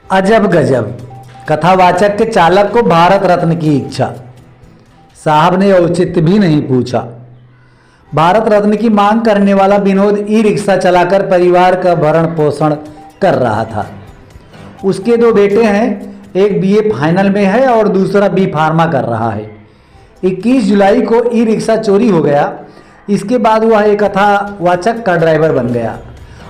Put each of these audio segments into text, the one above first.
अजब गजब, कथावाचक के चालक को भारत रत्न की इच्छा। साहब ने औचित्य भी नहीं पूछा। भारत रत्न की मांग करने वाला विनोद ई रिक्शा चलाकर परिवार का भरण पोषण कर रहा था। उसके दो बेटे हैं, एक बीए फाइनल में है और दूसरा बी फार्मा कर रहा है। 21 जुलाई को ई रिक्शा चोरी हो गया। इसके बाद वह एक कथावाचक का ड्राइवर बन गया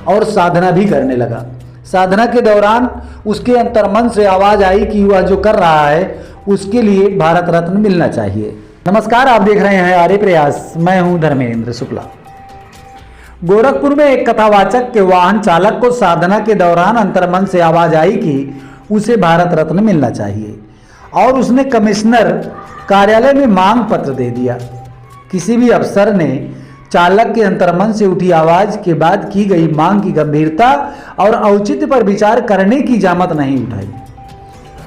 और साधना भी करने लगा। साधना के दौरान उसके अंतर्मन से आवाज आई कि वह जो कर रहा है उसके लिए भारत रत्न मिलना चाहिए। नमस्कार, आप देख रहे हैं आर्य प्रयास। मैं हूं धर्मेंद्र शुक्ला। गोरखपुर में एक कथावाचक के वाहन चालक को साधना के दौरान अंतर्मन से आवाज आई कि उसे भारत रत्न मिलना चाहिए और उसने कमिश्नर कार्यालय में मांग पत्र दे दिया। किसी भी अफसर ने चालक के अंतर्मन से उठी आवाज के बाद की गई मांग की गंभीरता और औचित्य पर विचार करने की जामत नहीं उठाई।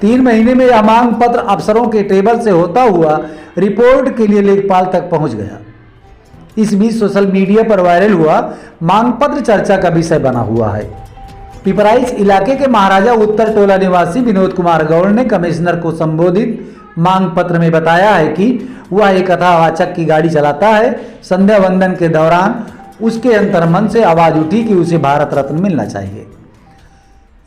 3 महीने में यह मांग पत्र अफसरों के टेबल से होता हुआ रिपोर्ट के लिए लेखपाल तक पहुंच गया। इस बीच सोशल मीडिया पर वायरल हुआ मांग पत्र चर्चा का विषय बना हुआ है। पिपराइच इलाके के महाराजा उत्तर टोला निवासी विनोद कुमार गौड़ ने कमिश्नर को संबोधित मांग पत्र में बताया है कि वह एक कथावाचक की गाड़ी चलाता है। संध्या वंदन के दौरान उसके अंतर्मन से आवाज उठी कि उसे भारत रत्न मिलना चाहिए।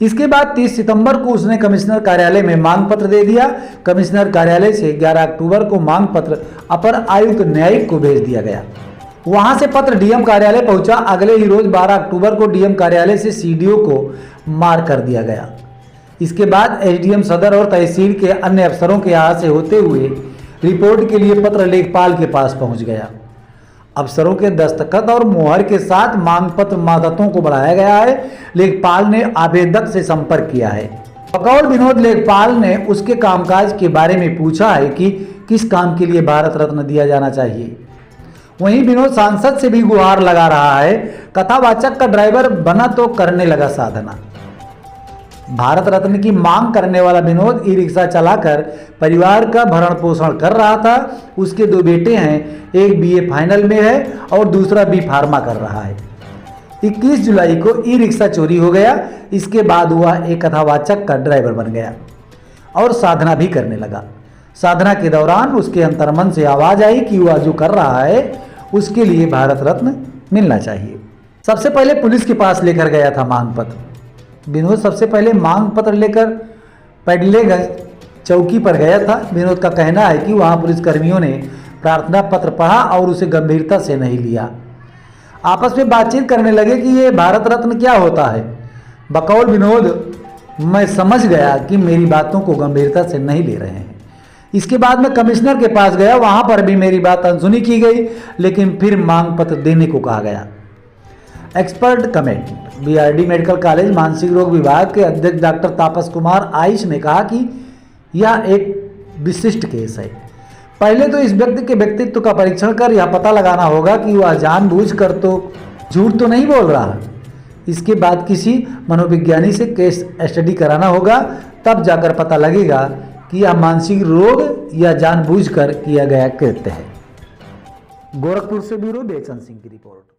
इसके बाद 30 सितंबर को उसने कमिश्नर कार्यालय में मांग पत्र दे दिया। कमिश्नर कार्यालय से 11 अक्टूबर को मांग पत्र अपर आयुक्त न्यायिक को भेज दिया गया। वहां से पत्र डीएम कार्यालय पहुंचा। अगले ही रोज 12 अक्टूबर को डीएम कार्यालय से सीडीओ को मार कर दिया गया। इसके बाद एसडीएम सदर और तहसील के अन्य अफसरों के यहाँ से होते हुए रिपोर्ट के लिए पत्र लेखपाल के पास पहुंच गया। अफसरों के दस्तखत और मोहर के साथ मांग पत्र मादतों को बढ़ाया गया है। लेखपाल ने आवेदक से संपर्क किया है। बकौल विनोद, लेखपाल ने उसके कामकाज के बारे में पूछा है कि किस काम के लिए भारत रत्न दिया जाना चाहिए। वहीं विनोद सांसद से भी गुहार लगा रहा है। कथावाचक का ड्राइवर बना तो करने लगा साधना। भारत रत्न की मांग करने वाला विनोद ई रिक्शा चलाकर परिवार का भरण पोषण कर रहा था। उसके 2 बेटे हैं, एक बीए फाइनल में है और दूसरा बी फार्मा कर रहा है। 21 जुलाई को ई रिक्शा चोरी हो गया। इसके बाद वह एक कथावाचक का ड्राइवर बन गया और साधना भी करने लगा। साधना के दौरान उसके अंतर्मन से आवाज आई कि वह जो कर रहा है उसके लिए भारत रत्न मिलना चाहिए। सबसे पहले पुलिस के पास लेकर गया था मांग पत्र। विनोद सबसे पहले मांग पत्र लेकर पैडलेगंज चौकी पर गया था। विनोद का कहना है कि वहां पुलिसकर्मियों ने प्रार्थना पत्र पढ़ा और उसे गंभीरता से नहीं लिया। आपस में बातचीत करने लगे कि ये भारत रत्न क्या होता है। बकौल विनोद, मैं समझ गया कि मेरी बातों को गंभीरता से नहीं ले रहे हैं। इसके बाद मैं कमिश्नर के पास गया। वहां पर भी मेरी बात अनसुनी की गई, लेकिन फिर मांग पत्र देने को कहा गया। Expert comment. BRD medical college मानसिक रोग विभाग के अध्यक्ष डॉक्टर तापस कुमार आइश ने कहा कि यह एक विशिष्ट केस है। पहले तो इस व्यक्ति के व्यक्तित्व का परीक्षण कर यह पता लगाना होगा कि वह जानबूझकर तो झूठ तो नहीं बोल रहा। इसके बाद किसी मनोविज्ञानी से केस स्टडी कराना होगा, तब जाकर पता लगेगा कि यह मानसिक रोग या जानबूझकर किया गया कृत्य है। गोरखपुर से ब्यूरो बेचन सिंह की रिपोर्ट।